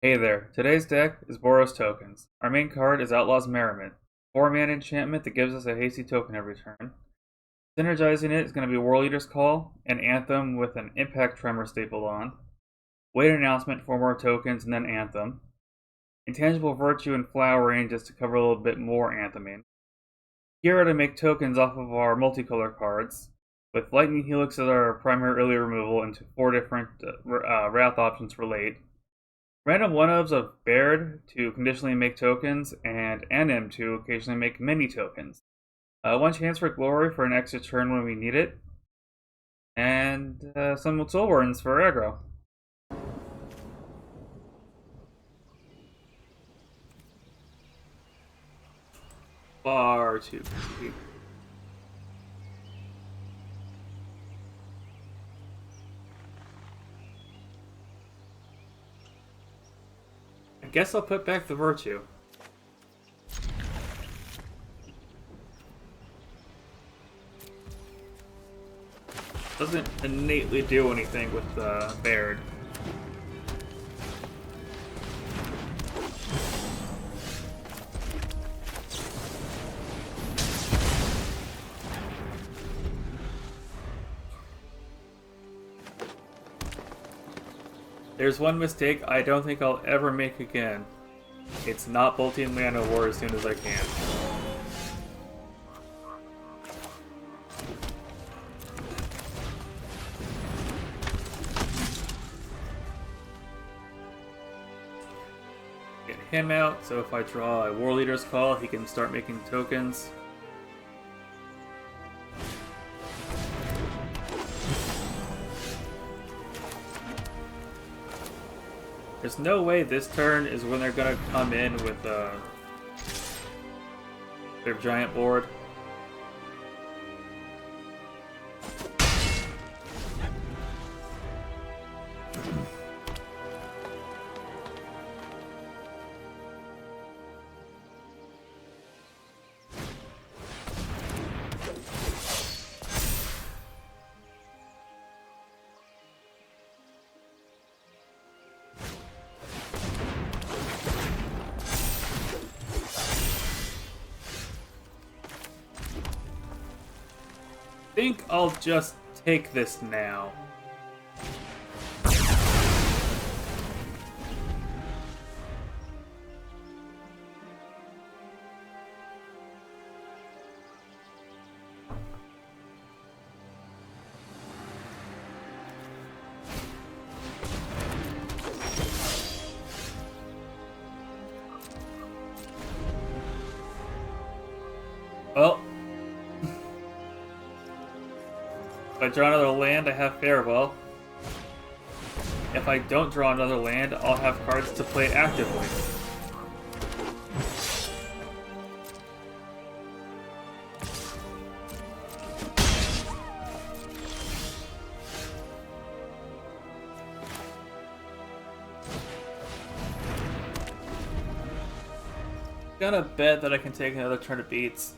Hey there, today's deck is Boros tokens. Our main card is Outlaws Merriment, 4-mana enchantment that gives us a hasty token every turn. Synergizing it is going to be Warleader's Call, an Anthem with an Impact Tremor stapled on. Wait Announcement for more tokens and then Anthem. Intangible Virtue and Flowering just to cover a little bit more Antheming. Here to make tokens off of our multicolor cards, with Lightning Helix as our primary early removal into 4 different Wrath options for late. Random one-ofs of Baird to conditionally make tokens, and NM to occasionally make mini tokens. One chance for Glory for an extra turn when we need it, and some Soul Wardens for aggro. Far too creepy. I guess I'll put back the Virtue. Doesn't innately do anything with Baird. There's one mistake I don't think I'll ever make again. It's not bolting Mana War as soon as I can. Get him out, so if I draw a Warleader's Call, he can start making tokens. There's no way this turn is when they're gonna come in with their giant board. I think I'll just take this now. Well, if I draw another land, I have Farewell. If I don't draw another land, I'll have cards to play actively. Gonna bet that I can take another turn of beats.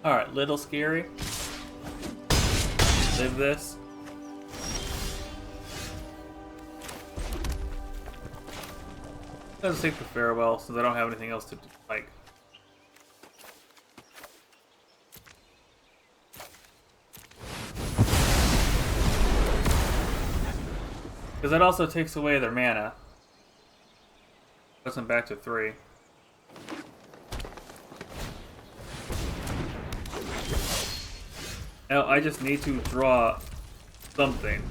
Alright, little scary. Live this. Let's take the Farewell since I don't have anything else to like. Because that also takes away their mana. Puts them back to 3. Now I just need to draw something.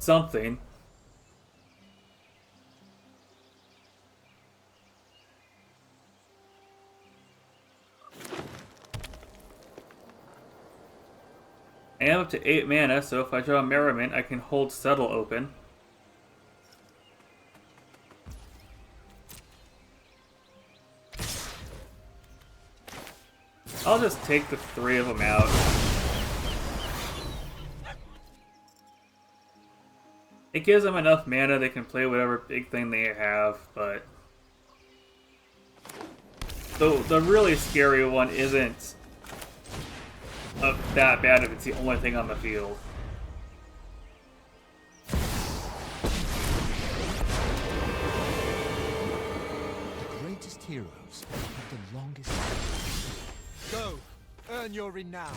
something. I am up to 8 mana, so if I draw Merriment, I can hold Settle open. I'll just take the 3 of them out. It gives them enough mana they can play whatever big thing they have, but... the really scary one isn't that bad if it's the only thing on the field. The greatest heroes have the longest. Go, earn your renown.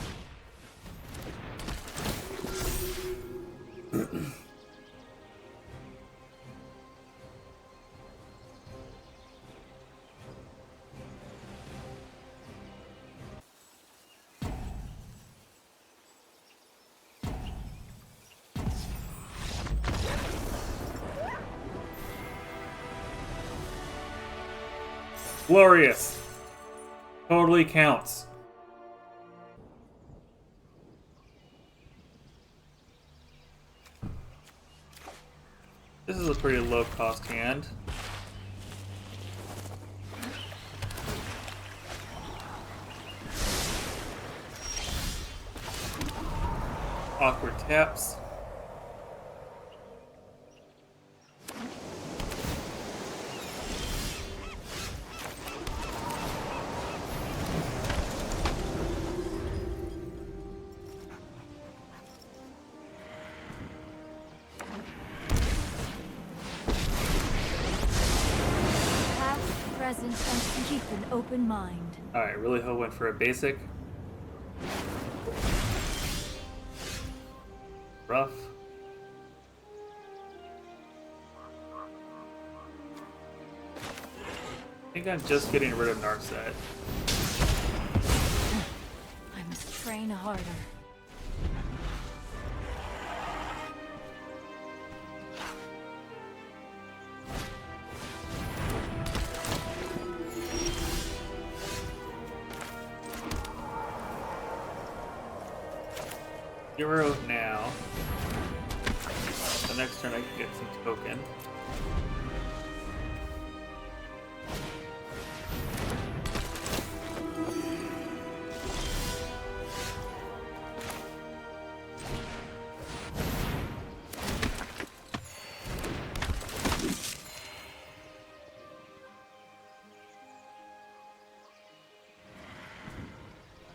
Glorious. Totally counts. This is a pretty low cost hand. Awkward taps. Present and keep an open mind. Alright, really went for a basic. Rough. I think I'm just getting rid of Narset. I must train harder. Hero now. The next turn I can get some token.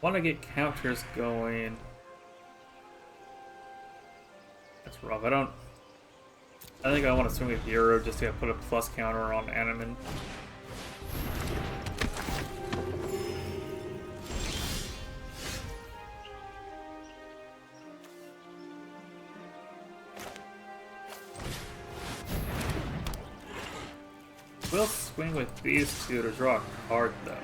Want to get counters going. That's rough. I think I want to swing with Hero just to put a plus counter on Animan. We'll swing with these two to draw a card though.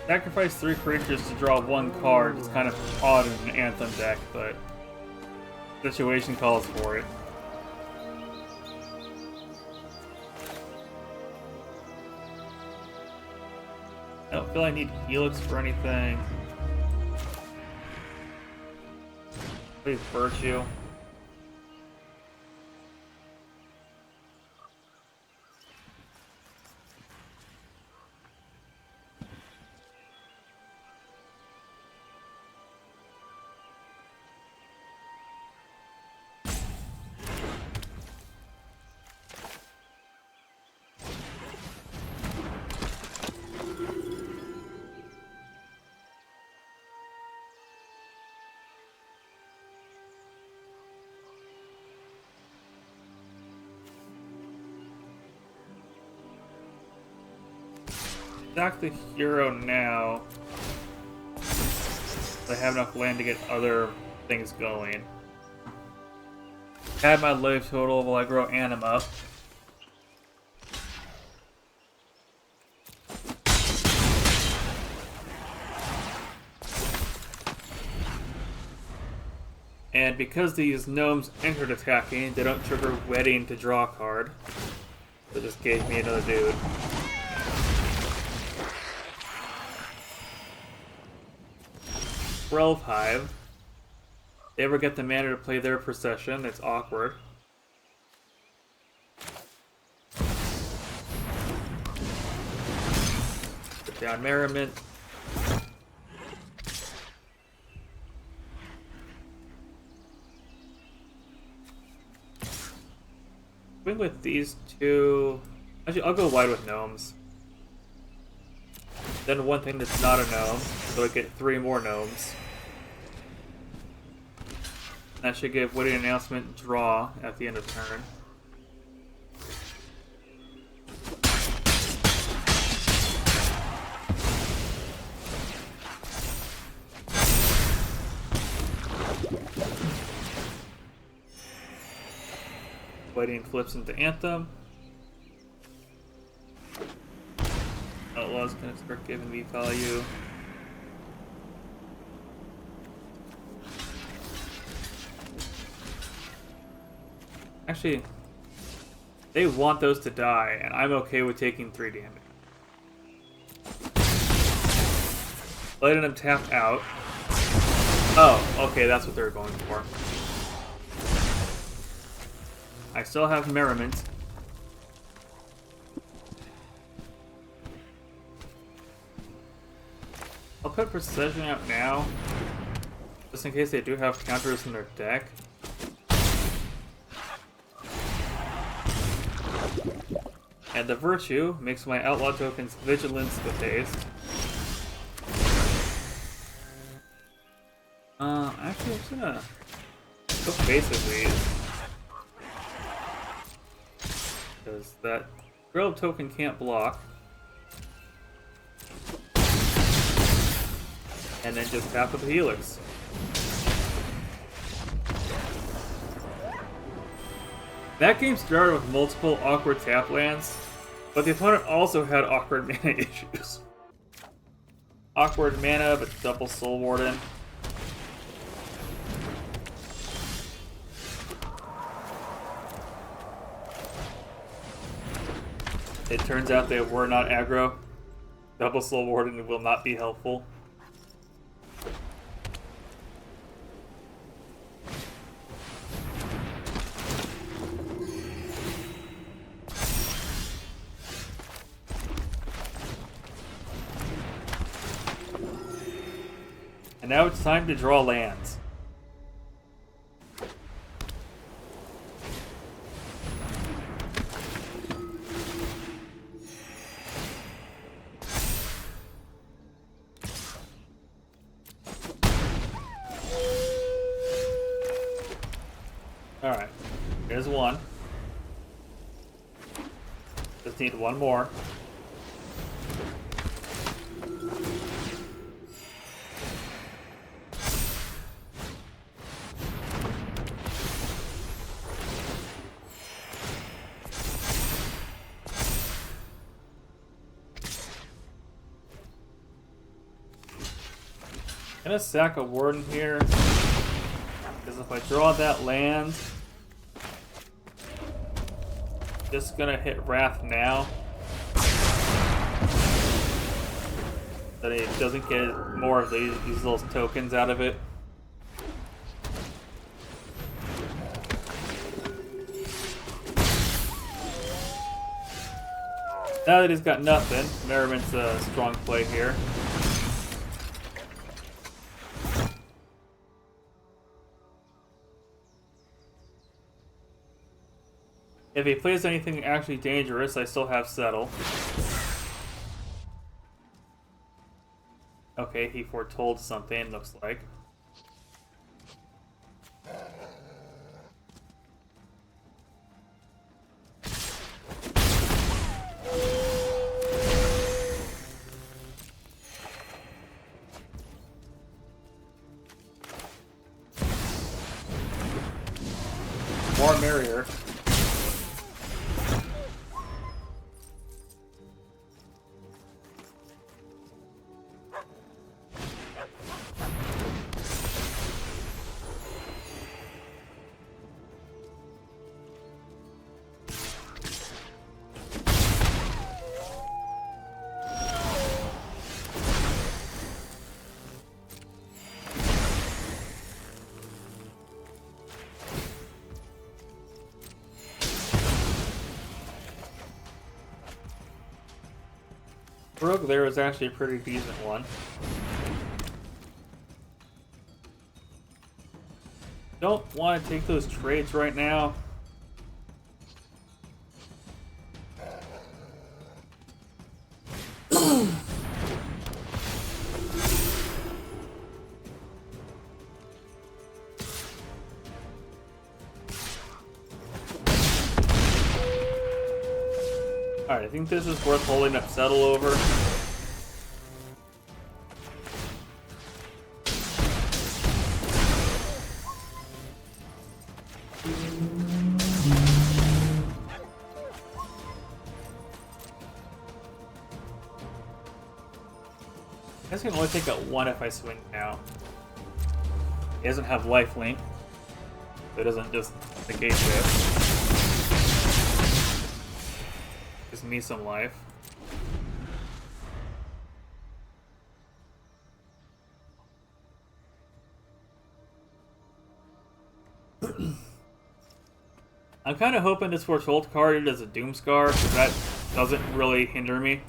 Sacrifice 3 creatures to draw 1 card. It's kind of odd in an Anthem deck, but situation calls for it. I don't feel I need Helix for anything. Please, Virtue. Sack the Hero now. I have enough land to get other things going. Add my life total while I grow Anim up. And because these gnomes entered attacking, they don't trigger Wedding to draw a card. So it just gave me another dude. Hive. They ever get the mana to play their procession, it's awkward. Put down Merriment. Swing with these two. Actually, I'll go wide with gnomes. Then one thing that's not a gnome, so I get 3 more gnomes. That should give Witty Announcement draw at the end of turn. Wedding flips into Anthem. Outlaws gonna start giving me value. Actually, they want those to die, and I'm okay with taking 3 damage. Letting them tap out. Oh, okay, that's what they're going for. I still have Merriment. I'll put Precision out now, just in case they do have counters in their deck. And the Virtue makes my Outlaw tokens Vigilance with haste. Actually, I'm just gonna go basically, because that Grove token can't block. And then just tap with the Helix. That game started with multiple awkward tap lands, but the opponent also had awkward mana issues. Awkward mana, but double Soul Warden. It turns out they were not aggro. Double Soul Warden will not be helpful. And now it's time to draw lands. Alright, here's one. Just need one more. I'm gonna sack a Warden here, because if I draw that land, just gonna hit Wrath now, so that it doesn't get more of these little tokens out of it. Now that he's got nothing, Merriment's a strong play here. If he plays anything actually dangerous, I still have Settle. Okay, he foretold something, looks like. more merrier. Rogue there was actually a pretty decent one. Don't want to take those trades right now. Alright, I think this is worth holding up Settle over. I guess I can only take out one if I swing now. He doesn't have lifelink, so it doesn't just negate this. Gives me some life. I'm kind of hoping this Foretold card is a Doomscar, because that doesn't really hinder me.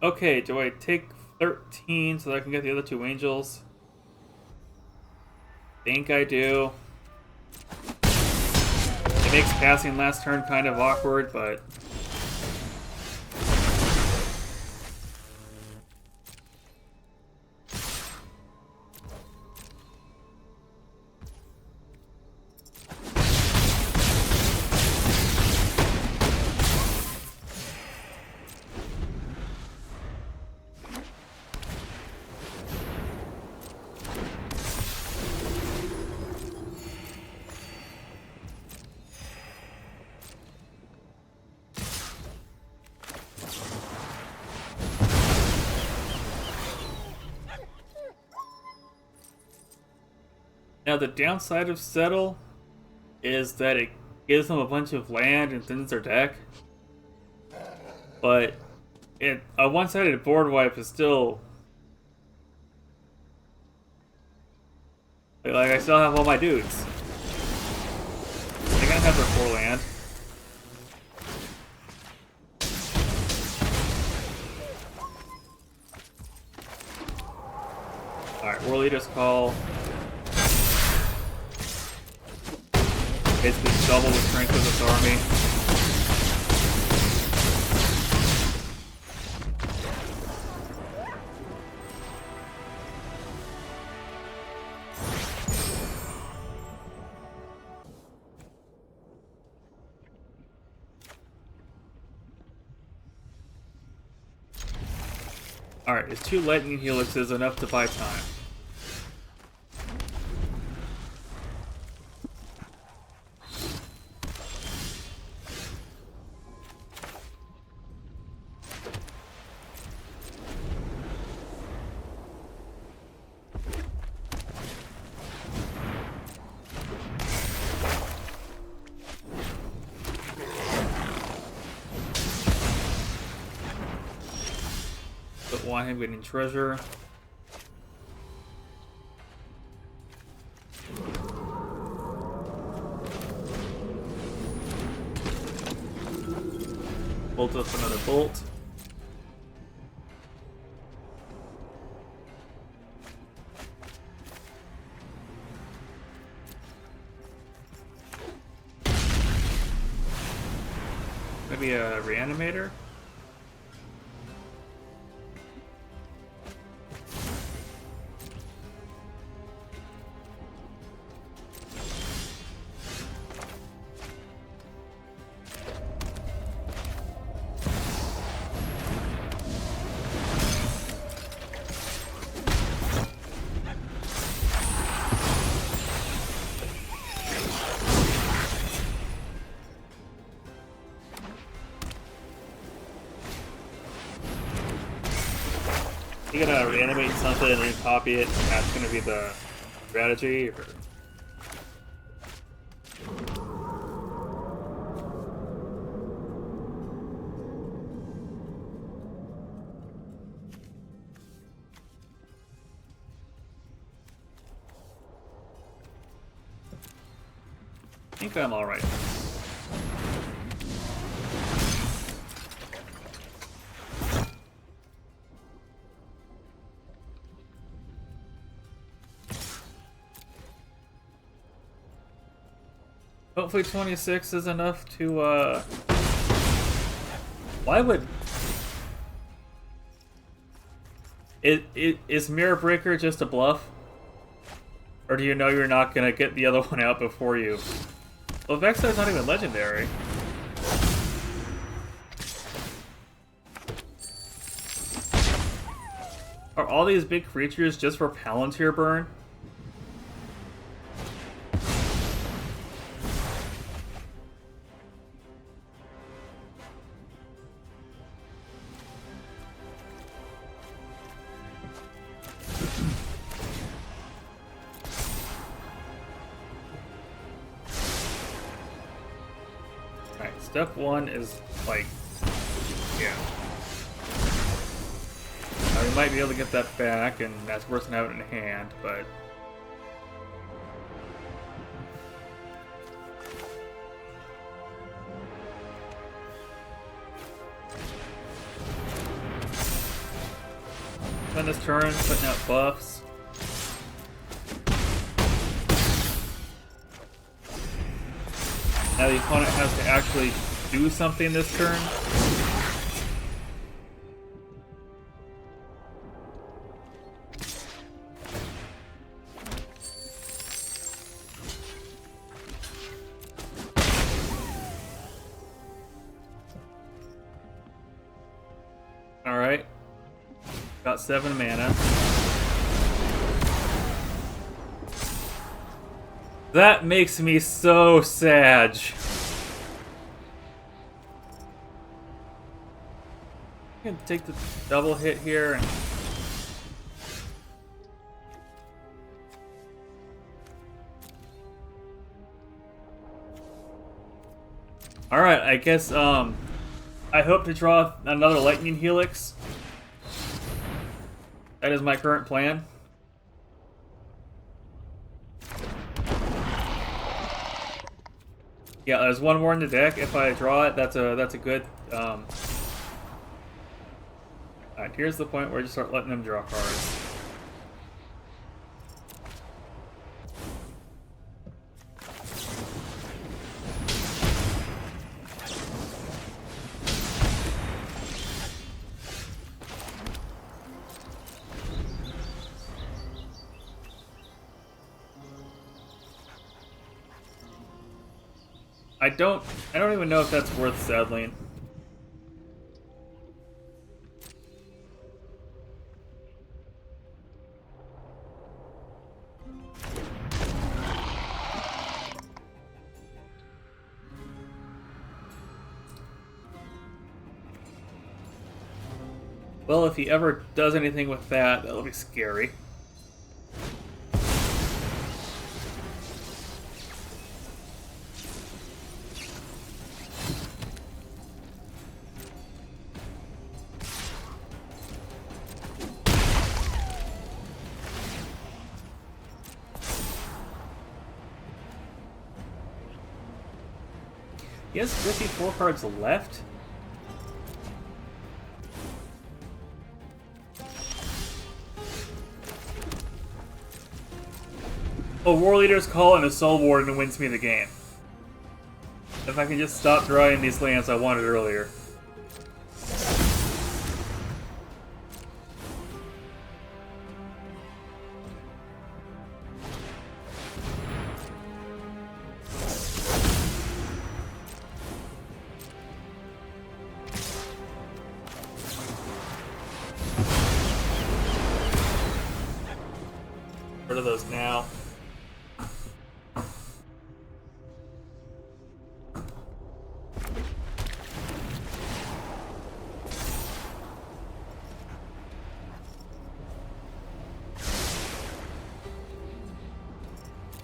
Okay, do I take 13 so that I can get the other two angels? Think I do. It makes passing last turn kind of awkward, but... Now the downside of Settle is that it gives them a bunch of land and thins their deck. But a one-sided board wipe is still... Like, I still have all my dudes. They're gonna have their 4 land. Alright, Warleader's call. Basically double the strength of this army. Alright, is 2 lightning helixes enough to buy time? Don't want him getting treasure. Bolt up another bolt. Maybe a reanimator? You gotta reanimate something and then copy it, and that's gonna be the strategy, or... I think I'm alright. Hopefully 26 is enough to, Why would... Is Mirror Breaker just a bluff? Or do you know you're not gonna get the other one out before you? Well, Vexar's not even legendary. Are all these big creatures just for Palantir burn? Step one is like, yeah. We might be able to get that back, and that's worse than having it in hand, but... Spend this turn, putting out buffs. Now the opponent has to actually do something this turn. Alright. Got 7 mana. That makes me so sad. I can take the double hit here and... Alright, I guess, I hope to draw another Lightning Helix. That is my current plan. Yeah, there's one more in the deck. If I draw it, that's a good, Alright, here's the point where you start letting them draw cards. I don't even know if that's worth settling. Well, if he ever does anything with that, that'll be scary. He has 54 cards left? Oh, Warleader's Call and a Soul Warden wins me the game. If I can just stop drawing these lands I wanted earlier. Rid of those now.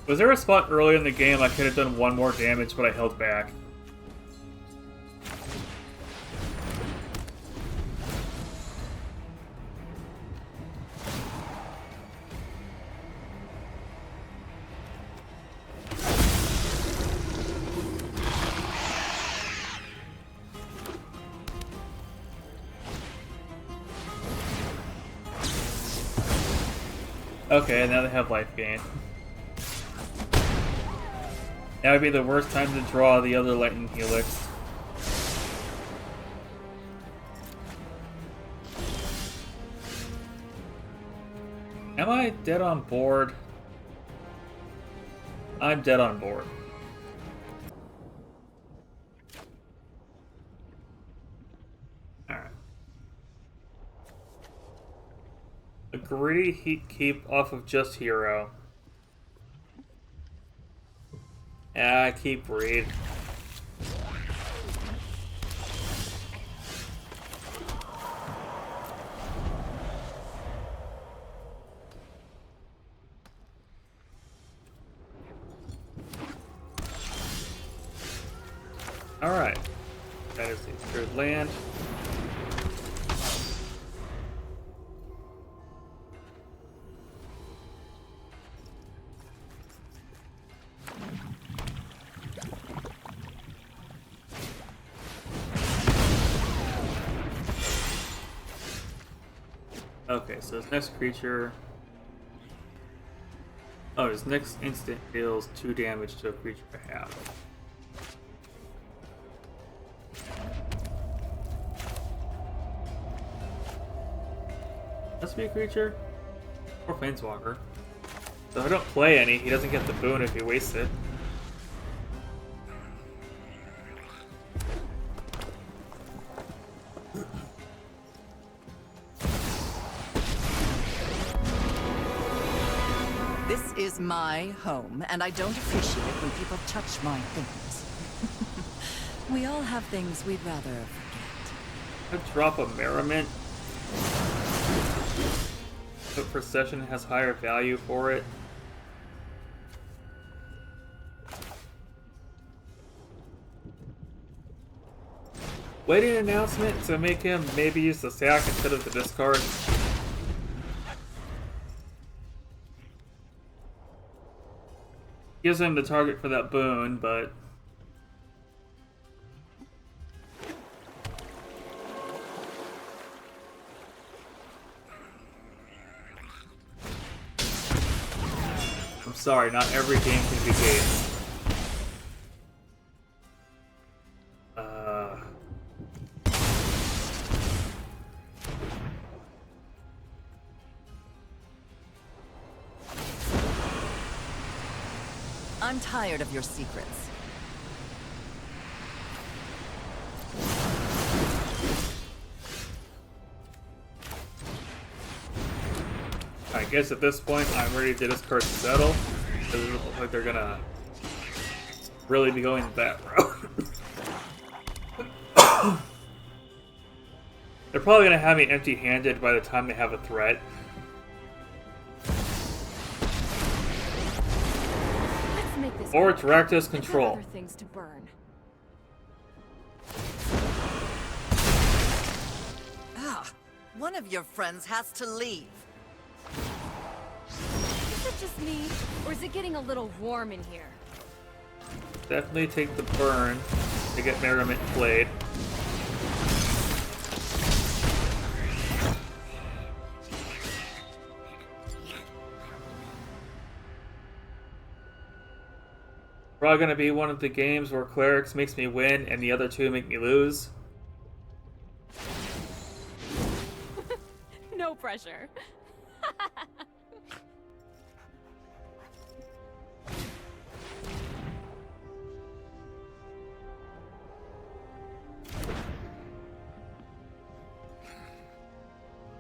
Was there a spot earlier in the game I could have done one more damage, but I held back? Okay, now they have life gain. Now would be the worst time to draw the other lightning helix. Am I dead on board? I'm dead on board. Alright. A greedy heat keep off of just hero. Yeah, I keep read. Alright. That is the third land. Okay, so his next creature... Oh, his next instant deals 2 damage to a creature I have. Must be a creature? Or Planeswalker. So if I don't play any, he doesn't get the boon if he wastes it. This is my home, and I don't appreciate it when people touch my things. We all have things we'd rather forget. I'd drop a Merriment. But Procession has higher value for it. Waiting announcement to make him maybe use the sack instead of the discard. Gives him the target for that boon, but... I'm sorry, not every game can be games. I'm tired of your secrets. I guess at this point I'm ready to discard Settle. It doesn't look like they're gonna really be going that route. They're probably gonna have me empty-handed by the time they have a threat. Let's make this Or quick. direct as I've got control. other things to burn. Ah, one of your friends has to leave. Is it just me, or is it getting a little warm in here? Definitely take the burn to get Merriment played. Probably gonna be one of the games where Clerics makes me win and the other two make me lose. No pressure.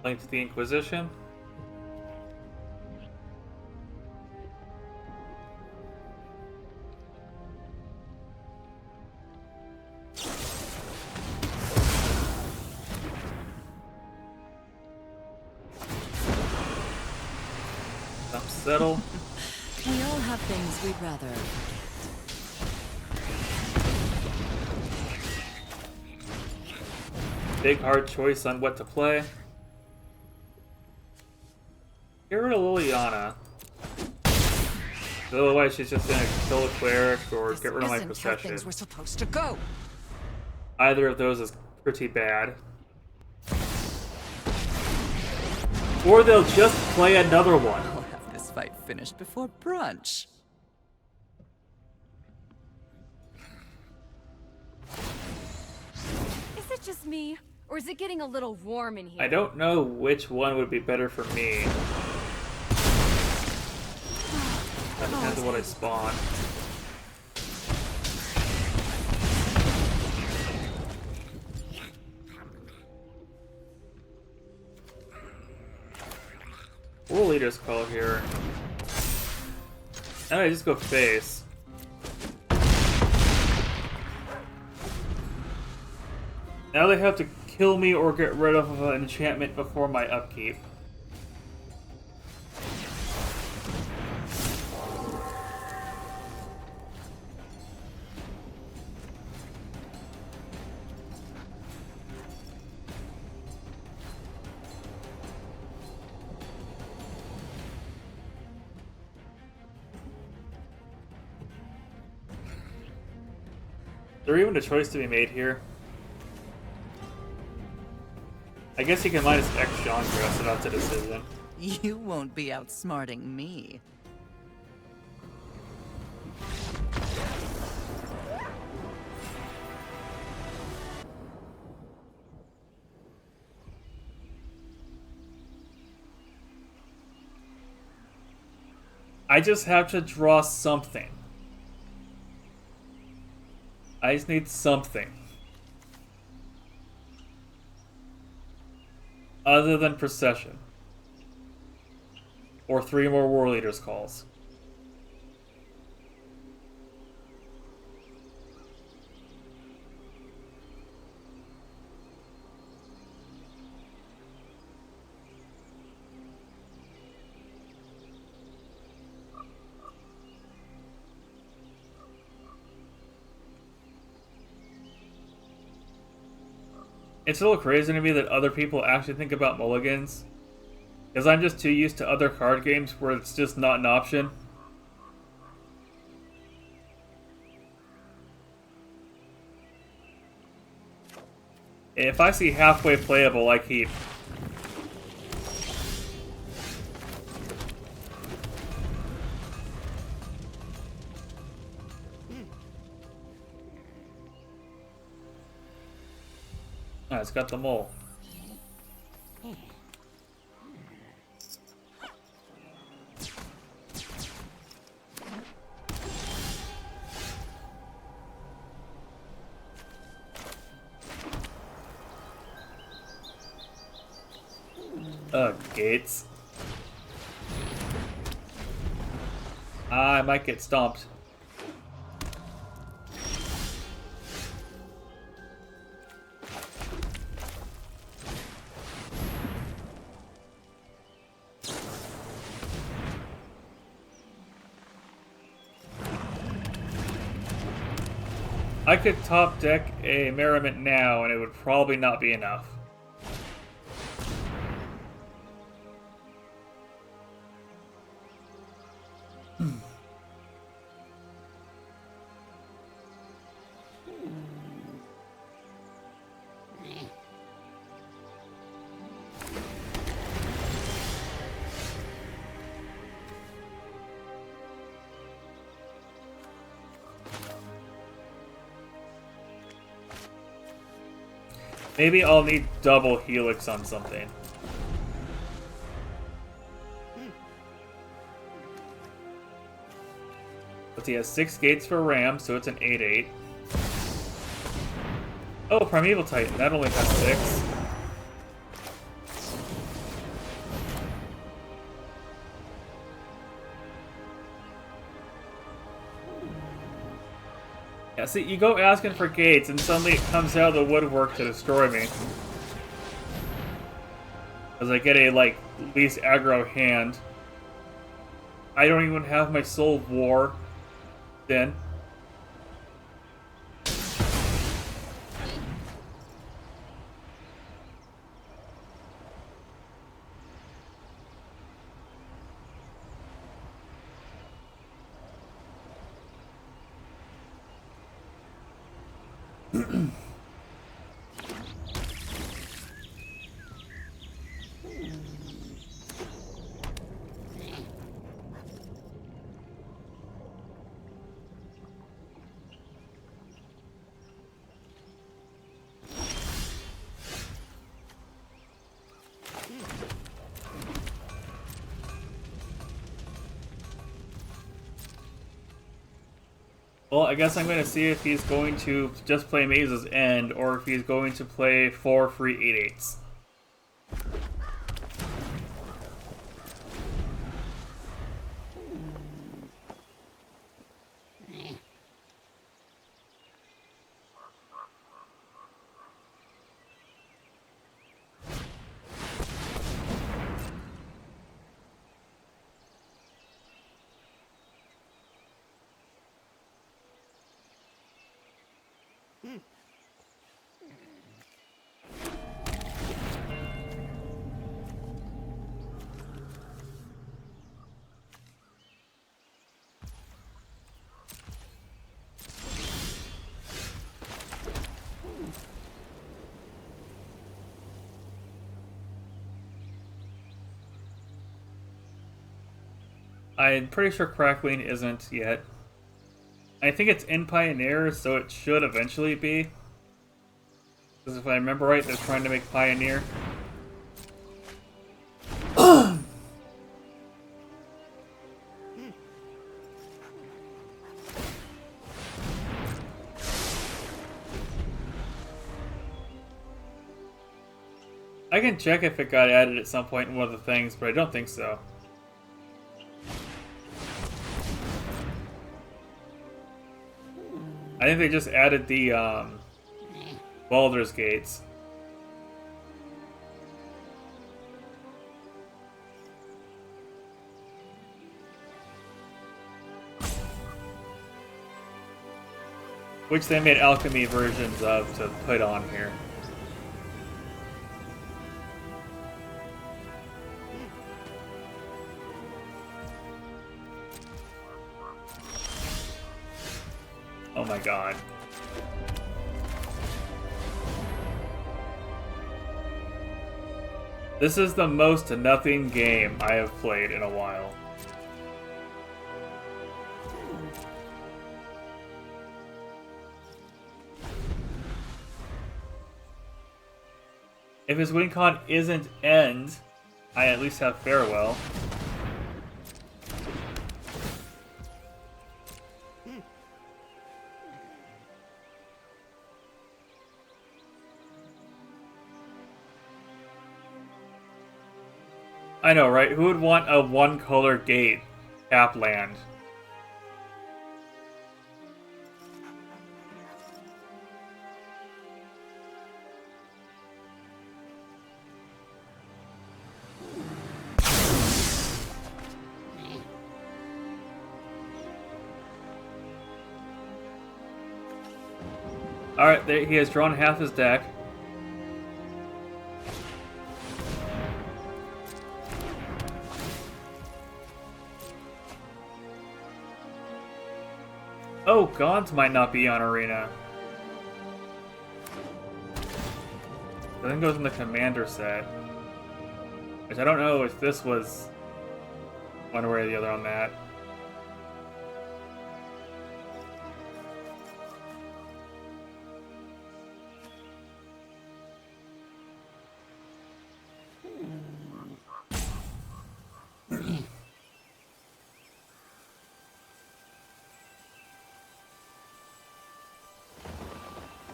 Link to the Inquisition. We Settle. all have things we'd rather forget. Big hard choice on what to play. Get rid of Liliana. Otherwise, she's just gonna kill a cleric or get rid of my Isn't how procession. things were supposed to go. Either of those is pretty bad. Or they'll just play another one. I'll have this fight finished before brunch. Is it just me? Or is it getting a little warm in here? I don't know which one would be better for me. That depends on what I spawn. Warleader's call here. And I just go face. Now they have to kill me or get rid of an enchantment before my upkeep. Is there even a choice to be made here? I guess you can minus X genre, so that's a decision. You won't be outsmarting me. I just have to draw something. I just need something. Other than procession. Or 3 more Warleaders calls. It's a little crazy to me that other people actually think about mulligans. Because I'm just too used to other card games where it's just not an option. If I see halfway playable, I keep. Ah, it's got the mole. Gates. I might get stomped. I could top deck a Merriment now and it would probably not be enough. Maybe I'll need double Helix on something. But he has 6 gates for Ram, so it's an 8/8. Oh, Primeval Titan, that only has 6. Yeah, see, you go asking for gates, and suddenly it comes out of the woodwork to destroy me. Because I get a, like, least aggro hand. I don't even have my Soul of War then. Well, I guess I'm going to see if he's going to just play Maze's End, or if he's going to play 4 free 8/8s. I'm pretty sure Crackling isn't yet. I think it's in Pioneer, so it should eventually be. Because if I remember right, they're trying to make Pioneer. I can check if it got added at some point in one of the things, but I don't think so. I think they just added the Baldur's Gates. Which they made alchemy versions of to put on here. Oh my god. This is the most nothing game I have played in a while. If his win con isn't End, I at least have Farewell. I know, right? Who would want a one-color gate tap land? Alright, he has drawn half his deck. Oh, Gods might not be on Arena. But then goes in the Commander set. Which I don't know if this was one way or the other on that.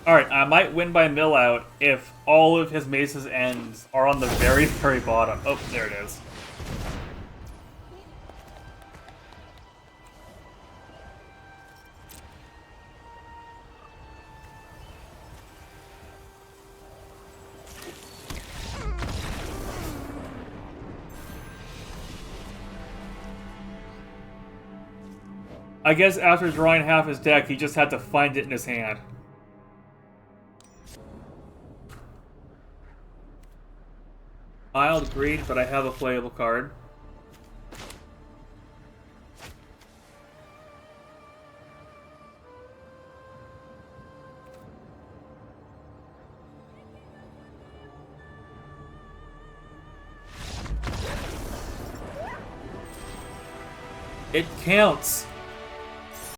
Alright, I might win by mill out if all of his Mace's ends are on the very, very bottom. Oh, there it is. I guess after drawing half his deck, he just had to find it in his hand. Mild greed, but I have a playable card. It counts!